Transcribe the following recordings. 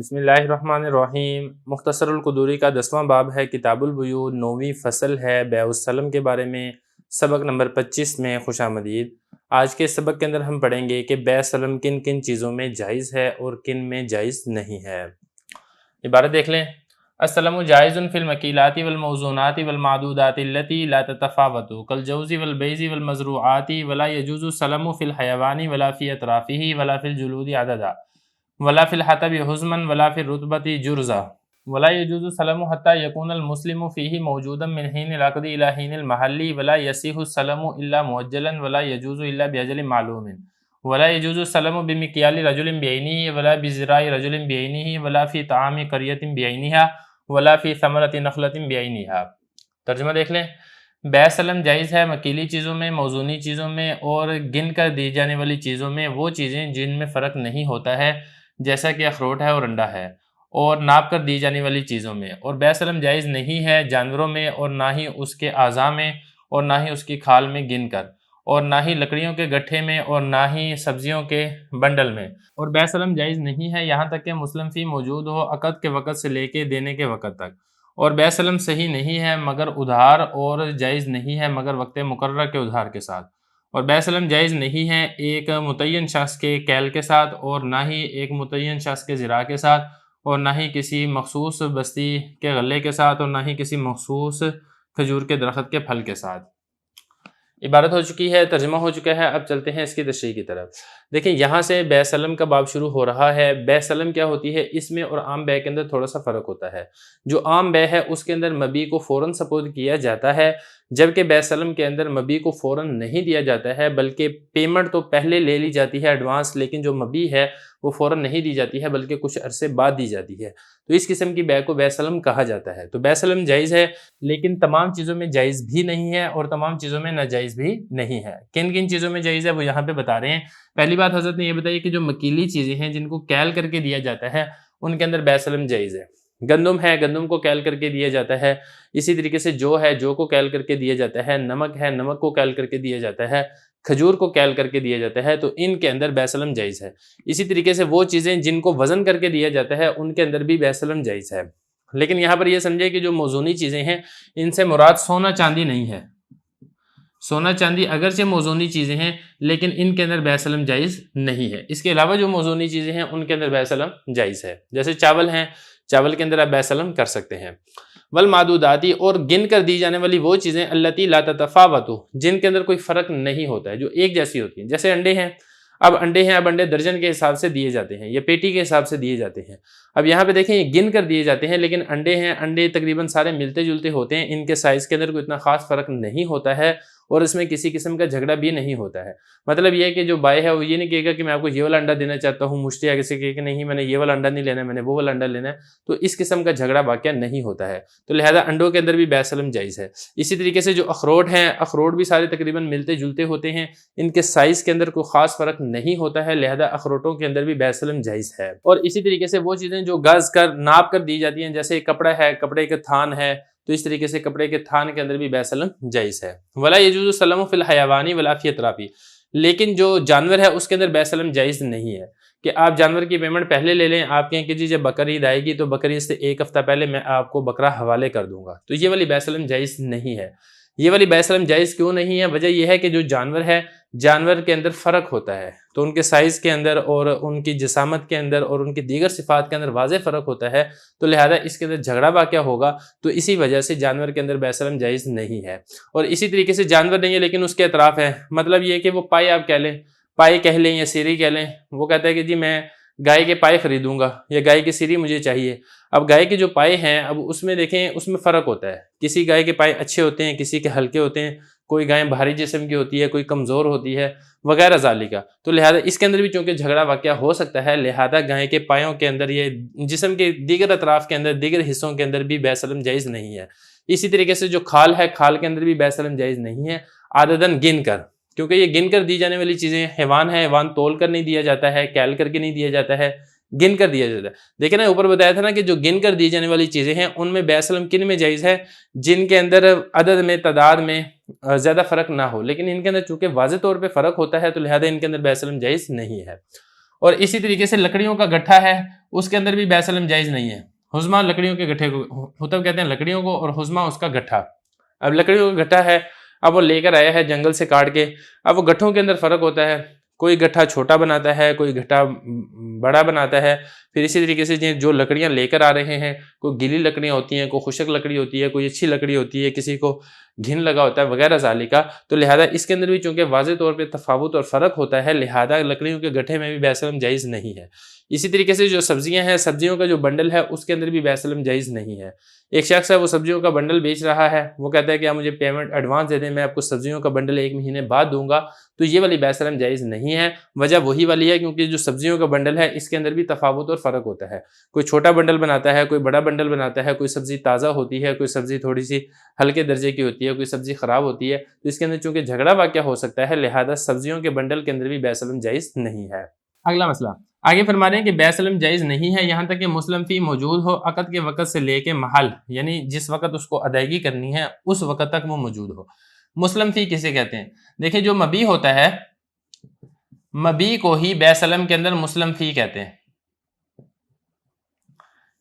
بسم اللہ الرحمن الرحیم۔ مختصر القدوری کا 10واں باب ہے، کتاب البیوع، 9ویں فصل ہے، بیع السلم کے بارے میں، سبق نمبر 25 میں خوش آمدید۔ آج کے سبق کے اندر ہم پڑھیں گے کہ بیع سلم کن کن چیزوں میں جائز ہے اور کن میں جائز نہیں ہے۔ عبارت دیکھ لیں۔ السلم جائز فی المکیلات والموزونات والمعدودات التي لا تتفاوت کالجوز والبیض والمزروعات، ولا يجوز السلم فی الحیوان ولا فی اطرافه ولا فی الجلود عددا، ولا فی الحطب حزما ولا فی الرطبۃ جرزا، ولا يجوز السلم حتى يكون المسلم فيه موجودا من حين العقد الى حين المحل، ولا يصح السلم الا مؤجلا، ولا يجوز الا باجل معلوم، ولا يجوز السلم بمكيال رجل بعينه ولا بزراع رجل بعينه، ولا في طعام قرية بعينها، ولا في ثمرة نخلة بعينها۔ ترجمہ دیکھ لیں۔ بیع سلم جائز ہے مکیلی چیزوں میں، موزونی چیزوں میں اور گن کر دی جانے والی چیزوں میں، وہ چیزیں جن میں فرق نہیں ہوتا ہے جیسا کہ اخروٹ ہے اور انڈا ہے، اور ناپ کر دی جانے والی چیزوں میں۔ اور بیع سلم جائز نہیں ہے جانوروں میں، اور نہ ہی اس کے اعضاء میں، اور نہ ہی اس کی کھال میں گن کر، اور نہ ہی لکڑیوں کے گٹھے میں، اور نہ ہی سبزیوں کے بنڈل میں۔ اور بیع سلم جائز نہیں ہے یہاں تک کہ مسلم فی موجود ہو، عقد کے وقت سے لے کے دینے کے وقت تک۔ اور بیع سلم صحیح نہیں ہے مگر ادھار، اور جائز نہیں ہے مگر وقت مقررہ کے ادھار کے ساتھ۔ اور بیع سلم جائز نہیں ہے ایک متعین شخص کے کیل کے ساتھ، اور نہ ہی ایک متعین شخص کے زراع کے ساتھ، اور نہ ہی کسی مخصوص بستی کے غلے کے ساتھ، اور نہ ہی کسی مخصوص کھجور کے درخت کے پھل کے ساتھ۔ عبارت ہو چکی ہے، ترجمہ ہو چکا ہے، اب چلتے ہیں اس کی تشریح کی طرف۔ دیکھیں یہاں سے بیع سلم کا باب شروع ہو رہا ہے۔ بیع سلم کیا ہوتی ہے؟ اس میں اور عام بیع کے اندر تھوڑا سا فرق ہوتا ہے۔ جو عام بیع ہے اس کے اندر مبیع کو فوراً سپرد کیا جاتا ہے، جبکہ بیع سلم کے اندر مبیع کو فوراً نہیں دیا جاتا ہے، بلکہ پیمنٹ تو پہلے لے لی جاتی ہے ایڈوانس، لیکن جو مبیع ہے وہ فوراً نہیں دی جاتی ہے بلکہ کچھ عرصے بعد دی جاتی ہے۔ تو اس قسم کی بیع کو بیع سلم کہا جاتا ہے۔ تو بیع سلم جائز ہے، لیکن تمام چیزوں میں جائز بھی نہیں ہے اور تمام چیزوں میں ناجائز بھی نہیں ہے۔ کن کن چیزوں میں جائز ہے وہ یہاں پہ بتا رہے ہیں۔ پہلی بات حضرت نے یہ بتائی کہ جو مکیلی چیزیں ہیں جن کو کیل کر کے دیا جاتا ہے ان کے اندر بیع سلم جائز ہے۔ گندم ہے، گندم کو کیل کر کے دیا جاتا ہے۔ اسی طریقے سے جو کو کیل کر کے دیا جاتا ہے۔ نمک ہے، نمک کو کیل کر کے دیا جاتا ہے۔ کھجور کو کیل کر کے دیا جاتا ہے، تو ان کے اندر بیع سلم جائز ہے۔ اسی طریقے سے وہ چیزیں جن کو وزن کر کے دیا جاتا ہے ان کے اندر بھی بیع سلم جائز ہے۔ لیکن یہاں پر یہ سمجھے کہ جو موزونی چیزیں ہیں ان سے مراد سونا چاندی نہیں ہے۔ سونا چاندی اگرچہ موزونی چیزیں ہیں لیکن ان کے اندر بیع سلم جائز نہیں ہے۔ اس کے علاوہ جو موزونی چیزیں ہیں ان کے اندر بیع سلم جائز ہے۔ جیسے چاول ہیں، چاول کے اندر آپ بیع سلم کر سکتے ہیں۔ والمعدوداتی، اور گن کر دی جانے والی وہ چیزیں التی لا تتفاوت، جن کے اندر کوئی فرق نہیں ہوتا ہے، جو ایک جیسی ہوتی ہیں۔ جیسے انڈے ہیں، اب انڈے درجن کے حساب سے دیے جاتے ہیں یا پیٹی کے حساب سے دیے جاتے ہیں۔ اب یہاں پہ دیکھیں یہ گن کر دیے جاتے ہیں، لیکن انڈے ہیں، انڈے تقریباً سارے ملتے جلتے ہوتے ہیں، ان کے سائز کے اندر کوئی اتنا خاص فرق نہیں ہوتا ہے، اور اس میں کسی قسم کا جھگڑا بھی نہیں ہوتا ہے۔ مطلب یہ ہے کہ جو بائے ہے وہ یہ نہیں کہے گا کہ میں آپ کو یہ والا انڈا دینا چاہتا ہوں، مشتری آگے سے کہے کہ نہیں میں نے یہ والا انڈا نہیں لینا ہے، میں نے وہ والا انڈا لینا ہے، تو اس قسم کا جھگڑا واقعہ نہیں ہوتا ہے۔ تو لہذا انڈوں کے اندر بھی بیع سلم جائز ہے۔ اسی طریقے سے جو اخروٹ ہیں، اخروٹ بھی سارے تقریباً ملتے جلتے ہوتے ہیں، ان کے سائز کے اندر کوئی خاص فرق نہیں ہوتا ہے، لہذا اخروٹوں کے اندر بھی بیع سلم جائز ہے۔ اور اسی طریقے سے وہ چیزیں جو گز کر ناپ کر دی جاتی ہیں، جیسے کپڑا ہے، کپڑے کے تھان ہے، تو اس طریقے سے کپڑے کے تھان کے اندر بھی بیع سلم جائز ہے۔ ولا يجوز السلم فی الحیوان ولا فی اطرافہ، لیکن جو جانور ہے اس کے اندر بیع سلم جائز نہیں ہے کہ آپ جانور کی پیمنٹ پہلے لے لیں، آپ کہیں کہ جی جب بقرعید آئے گی تو بقرعید سے ایک ہفتہ پہلے میں آپ کو بکرا حوالے کر دوں گا، تو یہ والی بیع سلم جائز نہیں ہے۔ یہ والی بیع سلم جائز کیوں نہیں ہے؟ وجہ یہ ہے کہ جو جانور ہے، جانور کے اندر فرق ہوتا ہے، تو ان کے سائز کے اندر اور ان کی جسامت کے اندر اور ان کی دیگر صفات کے اندر واضح فرق ہوتا ہے، تو لہذا اس کے اندر جھگڑا واقع ہوگا، تو اسی وجہ سے جانور کے اندر بیع سلم جائز نہیں ہے۔ اور اسی طریقے سے جانور نہیں ہے لیکن اس کے اطراف ہے، مطلب یہ کہ وہ پائے آپ کہہ لیں، پائے کہہ لیں یا سیری کہہ لیں، وہ کہتا ہے کہ جی میں گائے کے پائے خریدوں گا یا گائے کی سیری مجھے چاہیے۔ اب گائے کے جو پائے ہیں، اب اس میں دیکھیں اس میں فرق ہوتا ہے، کسی گائے کے پائے اچھے ہوتے ہیں، کسی کے ہلکے ہوتے ہیں، کوئی گائے بھاری جسم کی ہوتی ہے، کوئی کمزور ہوتی ہے وغیرہ ذالکہ۔ تو لہذا اس کے اندر بھی چونکہ جھگڑا واقع ہو سکتا ہے، لہذا گائے کے پایوں کے اندر یہ جسم کے دیگر اطراف کے اندر، دیگر حصوں کے اندر بھی بیع سلم جائز نہیں ہے۔ اسی طریقے سے جو کھال ہے، کھال کے اندر بھی بیع سلم جائز نہیں ہے عدداً گن کر، کیونکہ یہ گن کر دی جانے والی چیزیں، حیوان ہے، حیوان تول کر نہیں دیا جاتا ہے، کیل کر کے نہیں دیا جاتا ہے، گن کر دیا جاتا ہے۔ دیکھیں نا اوپر بتایا تھا نا کہ جو گن کر دی جانے والی چیزیں ہیں ان میں بیع سلم کن میں جائز ہے؟ جن کے اندر عدد میں، تعداد میں زیادہ فرق نہ ہو، لیکن ان کے اندر چونکہ واضح طور پہ فرق ہوتا ہے تو لہذا ان کے اندر بیع سلم جائز نہیں ہے۔ اور اسی طریقے سے لکڑیوں کا گٹھا ہے، اس کے اندر بھی بیع سلم جائز نہیں ہے۔ حزمہ لکڑیوں کے گٹھے کو، حطب کہتے ہیں لکڑیوں کو، اور حزمہ اس کا گٹھا۔ اب لکڑیوں کا گٹھا ہے، اب وہ لے کر آیا ہے جنگل سے کاٹ کے، اب وہ گٹھوں کے اندر فرق ہوتا ہے، کوئی گٹھا چھوٹا بناتا ہے، کوئی گٹھا بڑا بناتا ہے۔ پھر اسی طریقے سے جو لکڑیاں لے کر آ رہے ہیں، کوئی گیلی لکڑیاں ہوتی ہیں، کوئی خشک لکڑی ہوتی ہے، کوئی اچھی لکڑی ہوتی ہے، کسی کو گھن لگا ہوتا ہے وغیرہ ذالکہ، تو لہذا اس کے اندر بھی چونکہ واضح طور پہ تفاوت اور فرق ہوتا ہے، لہذا لکڑیوں کے گٹھے میں بھی بیع سلم جائز نہیں ہے۔ اسی طریقے سے جو سبزیاں ہیں، سبزیوں کا جو بنڈل ہے اس کے اندر بھی بیع سلم جائز نہیں ہے۔ ایک شخص ہے وہ سبزیوں کا بنڈل بیچ رہا ہے، وہ کہتا ہے کہ آپ مجھے پیمنٹ ایڈوانس دے دیں، میں آپ کو سبزیوں کا بنڈل 1 مہینے بعد دوں گا، تو یہ والی بیع سلم جائز نہیں ہے۔ وجہ وہی والی ہے کیونکہ جو سبزیوں کا بنڈل ہے اس کے اندر بھی تفاوت اور فرق ہوتا ہے، کوئی چھوٹا بنڈل بناتا ہے، کوئی بڑا بنڈل بناتا ہے، کوئی سبزی تازہ ہوتی ہے، کوئی سبزی تھوڑی سی ہلکے درجے کی ہوتی ہے، کوئی سبزی خراب ہوتی ہے، تو اس کے اندر چونکہ جھگڑا واقع ہو سکتا ہے، لہذا سبزیوں کے بنڈل کے اندر بھی بیع سلم جائز نہیں ہے۔ اگلا مسئلہ آگے فرما رہے ہیں کہ بیع سلم جائز نہیں ہے یہاں تک کہ مسلم فی موجود ہو، عقد کے وقت سے لے کے محل، یعنی جس وقت اس کو ادائیگی کرنی ہے اس وقت تک وہ موجود ہو۔ مسلم فی کسے کہتے ہیں؟ دیکھیں جو مبیع ہوتا ہے، مبیع کو ہی بیع سلم کے اندر مسلم فی کہتے ہیں۔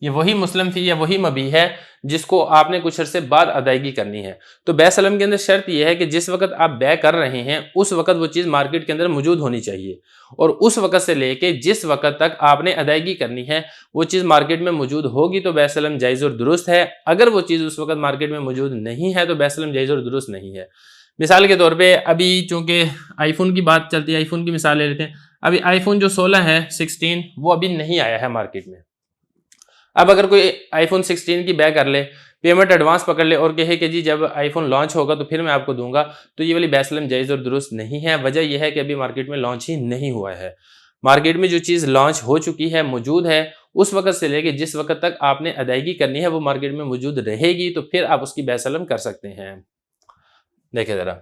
یہ وہی مسلم فی یا وہی مبیع ہے جس کو آپ نے کچھ عرصے بعد ادائیگی کرنی ہے۔ تو بیع سلم کے اندر شرط یہ ہے کہ جس وقت آپ بیع کر رہے ہیں اس وقت وہ چیز مارکیٹ کے اندر موجود ہونی چاہیے، اور اس وقت سے لے کے جس وقت تک آپ نے ادائیگی کرنی ہے وہ چیز مارکیٹ میں موجود ہوگی تو بیع سلم جائز اور درست ہے۔ اگر وہ چیز اس وقت مارکیٹ میں موجود نہیں ہے تو بیع سلم جائز اور درست نہیں ہے۔ مثال کے طور پہ ابھی چونکہ آئی فون کی بات چلتی ہے، آئی فون کی مثال لے لیتے ہیں۔ ابھی آئی فون جو 16 ہے 16 وہ ابھی نہیں آیا ہے مارکیٹ میں۔ اب اگر کوئی آئی فون 16 کی بیع کر لے، پیمنٹ ایڈوانس پکڑ لے اور کہے کہ جی جب آئی فون لانچ ہوگا تو پھر میں آپ کو دوں گا، تو یہ والی بیع سلم جائز اور درست نہیں ہے۔ وجہ یہ ہے کہ ابھی مارکیٹ میں لانچ ہی نہیں ہوا ہے۔ مارکیٹ میں جو چیز لانچ ہو چکی ہے، موجود ہے، اس وقت سے لے کے جس وقت تک آپ نے ادائیگی کرنی ہے وہ مارکیٹ میں موجود رہے گی تو پھر آپ اس کی بیع سلم کر سکتے ہیں۔ دیکھیں ذرا،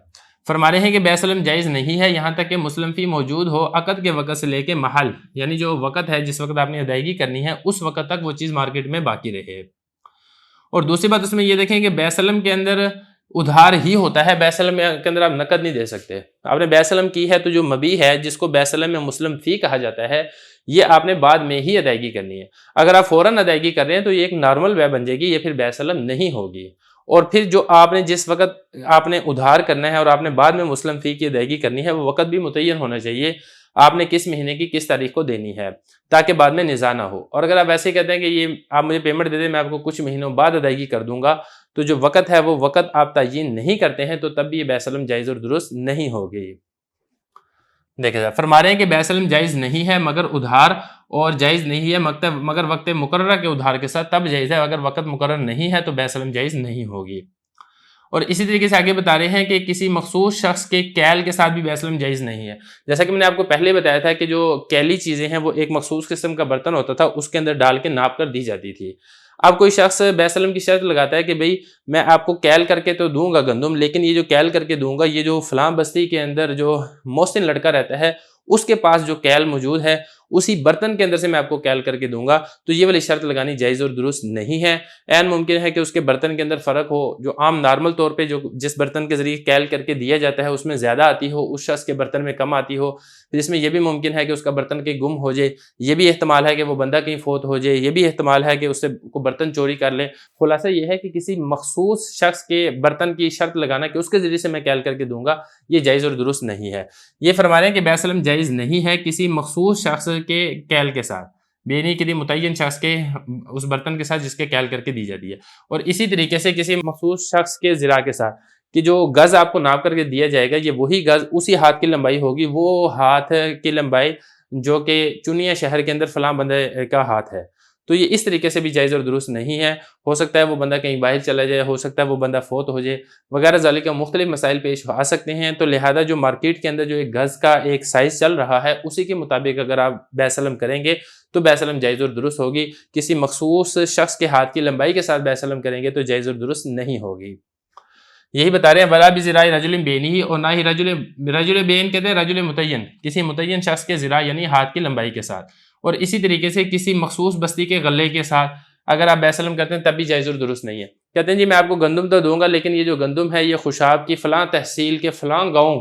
فرما رہے ہیں کہ بیع سلم جائز نہیں ہے یہاں تک کہ مسلم فی موجود ہو، عقد کے وقت سے لے کے محل، یعنی جو وقت ہے جس وقت آپ نے ادائیگی کرنی ہے اس وقت تک وہ چیز مارکیٹ میں باقی رہے۔ اور دوسری بات اس میں یہ دیکھیں کہ بیع سلم کے اندر ادھار ہی ہوتا ہے، بیع سلم کے اندر آپ نقد نہیں دے سکتے۔ آپ نے بیع سلم کی ہے تو جو مبیع ہے جس کو بیع سلم میں مسلم فی کہا جاتا ہے، یہ آپ نے بعد میں ہی ادائیگی کرنی ہے۔ اگر آپ فوراً ادائیگی کر رہے ہیں تو یہ ایک نارمل بیع بن جائے گی، یہ پھر بیع سلم نہیں ہوگی۔ اور پھر جو آپ نے جس وقت آپ نے ادھار کرنا ہے اور آپ نے بعد میں مسلم فی کی ادائیگی کرنی ہے وہ وقت بھی متعین ہونا چاہیے، آپ نے کس مہینے کی کس تاریخ کو دینی ہے تاکہ بعد میں نزاع نہ ہو۔ اور اگر آپ ایسے ہی کہتے ہیں کہ یہ آپ مجھے پیمنٹ دے دیں میں آپ کو کچھ مہینوں بعد ادائیگی کر دوں گا، تو جو وقت ہے وہ وقت آپ تعین نہیں کرتے ہیں تو تب بھی یہ بیع سلم جائز اور درست نہیں ہوگی۔ دیکھیں ذرا، فرما رہے ہیں کہ بیع سلم جائز نہیں ہے مگر ادھار، اور جائز نہیں ہے مگر وقت مقررہ کے ادھار کے ساتھ، تب جائز ہے، اگر وقت مقرر نہیں ہے تو بیع سلم جائز نہیں ہوگی۔ اور اسی طریقے سے آگے بتا رہے ہیں کہ کسی مخصوص شخص کے کیل کے ساتھ بھی بیع سلم جائز نہیں ہے۔ جیسا کہ میں نے آپ کو پہلے بتایا تھا کہ جو کیلی چیزیں ہیں وہ ایک مخصوص قسم کا برتن ہوتا تھا، اس کے اندر ڈال کے ناپ کر دی جاتی تھی۔ اب کوئی شخص بیع سلم کی شرط لگاتا ہے کہ بھئی میں آپ کو کیل کر کے تو دوں گا گندم، لیکن یہ جو کیل کر کے دوں گا یہ جو فلاں بستی کے اندر جو محسن لڑکا رہتا ہے اس کے پاس جو کیل موجود ہے اسی برتن کے اندر سے میں آپ کو کیل کر کے دوں گا، تو یہ والی شرط لگانی جائز اور درست نہیں ہے۔ عین ممکن ہے کہ اس کے برتن کے اندر فرق ہو، جو عام نارمل طور پہ جو جس برتن کے ذریعے کیل کر کے دیا جاتا ہے اس میں زیادہ آتی ہو، اس شخص کے برتن میں کم آتی ہو، پھر اس میں یہ بھی ممکن ہے کہ اس کا برتن کہیں گم ہو جائے، یہ بھی احتمال ہے کہ وہ بندہ کہیں فوت ہو جائے، یہ بھی احتمال ہے کہ اس سے کو برتن چوری کر لے۔ خلاصہ یہ ہے کہ کسی مخصوص شخص کے برتن کی شرط لگانا کہ اس کے ذریعے سے میں کیل کر کے دوں گا، یہ جائز اور درست نہیں ہے۔ یہ فرما رہے ہیں کہ بیع سلم جائز نہیں ہے کسی مخصوص شخص کے کیل کے ساتھ، یعنی کسی متعین شخص کے اس برتن کے ساتھ جس کے کیل کر کے دی جاتی ہے۔ اور اسی طریقے سے کسی مخصوص شخص کے ذراع کے ساتھ کہ جو گز آپ کو ناپ کر کے دیا جائے گا یہ وہی گز اسی ہاتھ کی لمبائی ہوگی، وہ ہاتھ کی لمبائی جو کہ چنیا شہر کے اندر فلاں بندے کا ہاتھ ہے، تو یہ اس طریقے سے بھی جائز اور درست نہیں ہے۔ ہو سکتا ہے وہ بندہ کہیں باہر چلا جائے، ہو سکتا ہے وہ بندہ فوت ہو جائے وغیرہ ذالک مختلف مسائل پیش آ سکتے ہیں، تو لہذا جو مارکیٹ کے اندر جو ایک گز کا ایک سائز چل رہا ہے اسی کے مطابق اگر آپ بیع سلم کریں گے تو بیع سلم جائز اور درست ہوگی۔ کسی مخصوص شخص کے ہاتھ کی لمبائی کے ساتھ بیع سلم کریں گے تو جائز اور درست نہیں ہوگی۔ یہی بتا رہے ہیں ولا بذراع رجل بینہ، اور نہ ہی رجل بین کہتے ہیں رجل متعین، کسی متعین شخص کے ذراع یعنی ہاتھ کی لمبائی کے ساتھ، اور اسی طریقے سے کسی مخصوص بستی کے غلے کے ساتھ اگر آپ بیع سلم کرتے ہیں تب بھی جائز اور درست نہیں ہے۔ کہتے ہیں جی میں آپ کو گندم تو دوں گا لیکن یہ جو گندم ہے یہ خوشاب کی فلاں تحصیل کے فلاں گاؤں